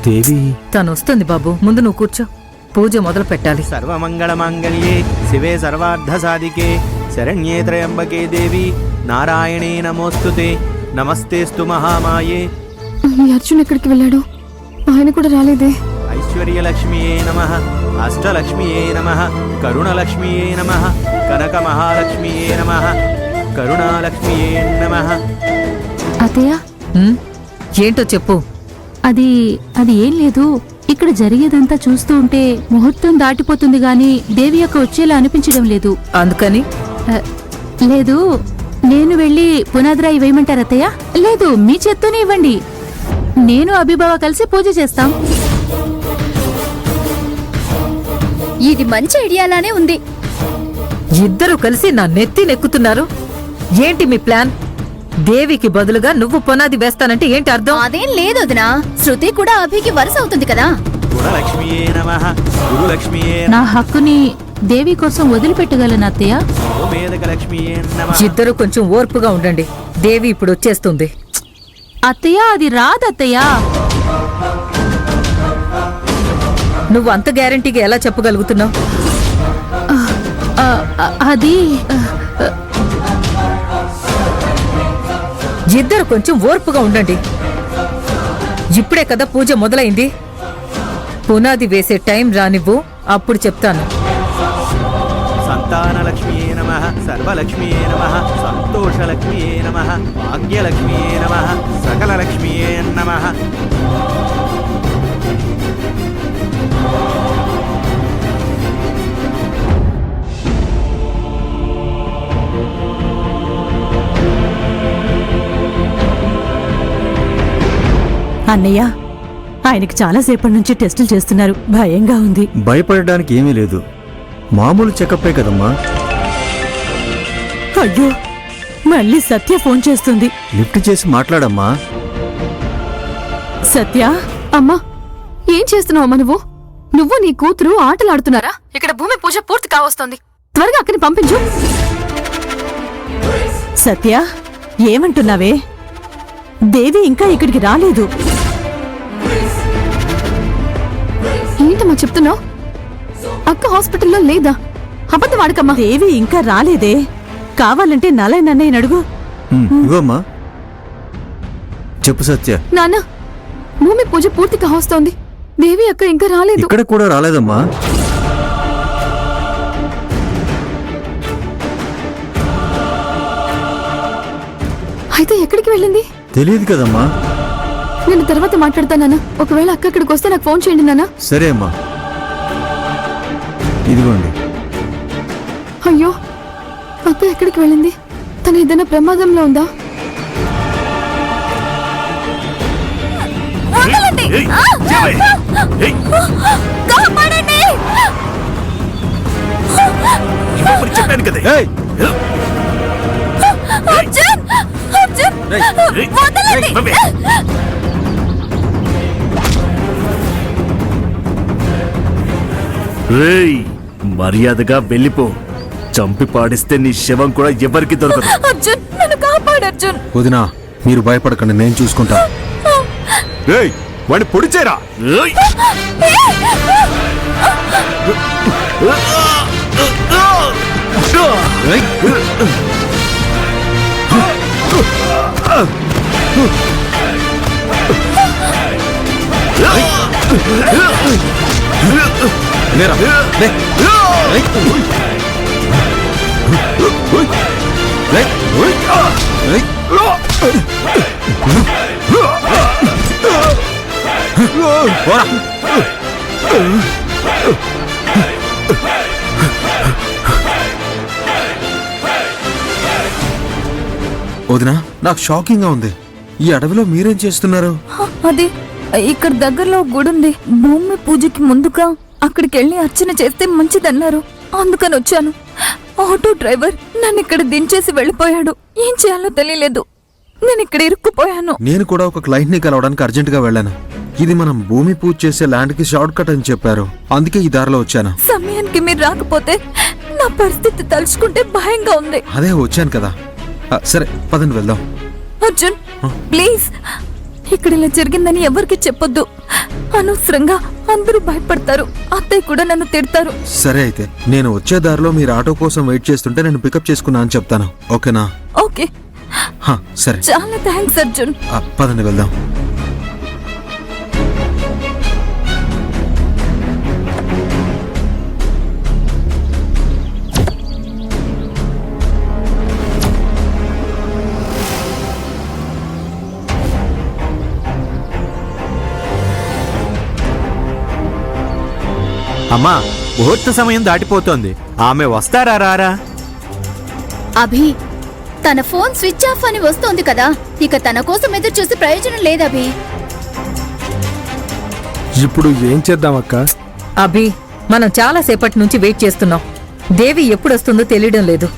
దేవి తను వస్తుంది బాబు, ముందు నువ్వు కూర్చో, పూజ మొదలు పెట్టాలి. సర్వమంగళ మాంగళ్యే శివే సర్వార్థ సాధికే శరణ్యే త్రయంబకే దేవి నారాయణే నమోస్తుతే నమస్తేస్తు మహామాయే. ఈ అర్జున్ ఎక్కడికి వెళ్ళాడు? ఆయన కూడా రాలేదే. ఐశ్వర్యలక్ష్మియే నమః అష్టలక్ష్మియే నమః కరుణలక్ష్మియే నమః కనక మహాలక్ష్మియే నమః కరుణాలక్ష్మియే నమః. అత్తయ్య, ఏంటో చెప్పు. అది ఏం లేదు. ఇక్కడ జరిగేదంతా చూస్తూ ఉంటే ముహూర్తం దాటిపోతుంది గాని దేవి అక్క వచ్చేలా అనిపించడం లేదు. అందుకని లేదు, నేను వెళ్ళి పునాదిరాయి వేయమంటారు అత్తయ్య? లేదు, మీ చేత్తోనే ఇవ్వండి. నేను అభిబావ కలిసి పూజ చేస్తాం. ఇది మంచి ఐడియాలానే ఉంది. ఇద్దరు కలిసి నా నెత్తి నెక్కుతున్నారు. ఏంటి మీ ప్లాన్? దేవికి బదులుగా నువ్వు పునాది వేస్తానంటే ఏంటి అర్థం? అదేం లేదు వదినా, శృతి కూడా అభికి వరుస అవుతుంది కదా. గుణలక్ష్మియే నమః గురులక్ష్మియే నా హక్కుని దేవి కోసం వదిలిపెట్టగలను అత్తయ్య. గోమేదకలక్ష్మియే నమః. ఇద్దరు కొంచెం ఓర్పుగా ఉండండి, దేవి ఇప్పుడు వచ్చేస్తుంది. అత్తయ్య, అది రాదత్తయ్య. నువ్వు అంత గ్యారంటీగా ఎలా చెప్పగలుగుతున్నావు? అది ఇద్దరు కొంచెం ఓర్పుగా ఉండండి. ఇప్పుడే కదా పూజ మొదలైంది. పునాది వేసే టైం రానివ్వు, అప్పుడు చెప్తాను. సంతానలక్ష్మియే నమః సర్వలక్ష్మియే నమః సంతోషలక్ష్మియే నమః భాగ్యలక్ష్మియే నమః సకలలక్ష్మియే నమః. అన్నయ్య, ఆయనకి చాలాసేపటి నుంచి టెస్టులు చేస్తున్నారు. భయంగా ఉంది. భయపడడానికి ఏమీ లేదు, మామూలు చెకప్పే కదమ్మా. అయ్యో, మళ్ళీ సత్య ఫోన్ చేస్తుంది. లిఫ్ట్ చేసి మాట్లాడమ్మా. సత్య, అమ్మా, ఏం చేస్తున్నావమ్మా నువ్వు? నువ్వు నీ కూతురు ఆటలాడుతున్నారా? ఇక్కడ భూమి పూజ పూర్తి కావస్తోంది. త్వరగా అక్కని పంపించు. సత్య, ఏమంటున్నావే? దేవి ఇంకా ఇక్కడికి రాలేదు. ఏంటమ్మా చెప్తున్నావు? అక్క హాస్పిటల్లో లేదా? అబద్ధం వాడకమ్మా. దేవి ఇంకా రాలేదే. కావాలంటే నన్నయ్యని అడుగు. ఇగోమ్మా, చెప్పు సత్య. నాన్న, భూమి పూజ పూర్తి కావస్తోంది. దేవి అక్క ఇంకా రాలేదు. ఇక్కడ కూడా రాలేదమ్మా. అయితే ఎక్కడికి వెళ్ళింది? తెలియదు కదమ్మా. నేను తర్వాత మాట్లాడతానా? ఒకవేళ అక్క ఇక్కడికి వస్తే నాకు ఫోన్ చేయండి నాన్న. సరే అమ్మా, ఇదిగోండి. అయ్యో, అక్క ఎక్కడికి వెళ్ళింది? తను ఏదైనా ప్రమాదంలో ఉందా? రేయ్, మర్యాదగా వెళ్ళిపో. చంపి పాడిస్తే నీ శవం కూడా ఎవరికి దొరకదు. అర్జున్, నన్ను కాపాడు అర్జున్. వదినా, మీరు భయపడకండి, నేను చూసుకుంటా. రేయ్, వాడిని పొడిచేరా. వదినా, నాకు షాకింగ్ గా ఉంది. ఈ అడవిలో మీరేం చేస్తున్నారు? అది ఇక్కడ దగ్గరలో గుడి ఉంది. భూమి పూజకి ముందుగా అక్కడికి వెళ్ళి అర్చన చేస్తే మంచిదన్నారు. అందుకని వచ్చాను. ఆటో డ్రైవర్ నన్ను ఇక్కడ దించేసి వెళ్ళిపోయాడు. ఏం చేయాలో తెలియలేదు. నేను ఇక్కడ ఇరుక్కుపోయాను. నేను కూడా ఒక క్లయింట్ ని కలవడానికి అర్జెంట్ గా వెళ్ళాను. ఇది మనం భూమి పూజ చేసే ల్యాండ్ కి షార్ట్ కట్ అని చెప్పారు, అందుకే ఈ దారిలో వచ్చాను. సమయానికి మీరు రాకపోతే నా పరిస్థితి తలుచుకుంటే భయంగా ఉంది. అదే వచ్చాను కదా. సరే పదండి వెళ్దాం. అర్జున్, ప్లీజ్, ఇక్కడ ఇలా జరిగిందని ఎవరికి చెప్పొద్దు. అనవసరంగా అందరూ భయపడతారు. అత్తయ్య కూడా నన్ను తిడతారు. సరే అయితే నేను వచ్చే దారిలో మీరు ఆటో కోసం వెయిట్ చేస్తుంటే నేను పికప్ చేసుకున్నా అని చెప్తాను, ఓకేనా? ఓకే, హా, సరే. చాలా థ్యాంక్స్ అర్జున్. పదండి వెళ్దాం. అమ్మా, ముహూర్త సమయం దాటిపోతోంది. ఆమె వస్తారా రారా? అభి, తన ఫోన్ స్విచ్ ఆఫ్ అని వస్తోంది కదా, ఇక తన కోసం ఎదురు చూసి ప్రయోజనం లేదు అభి. ఇప్పుడు ఏం చేద్దాం అక్క? అభి, మనం చాలా సేపటి నుంచి వెయిట్ చేస్తున్నాం. దేవి ఎప్పుడొస్తుందో తెలియడం లేదు.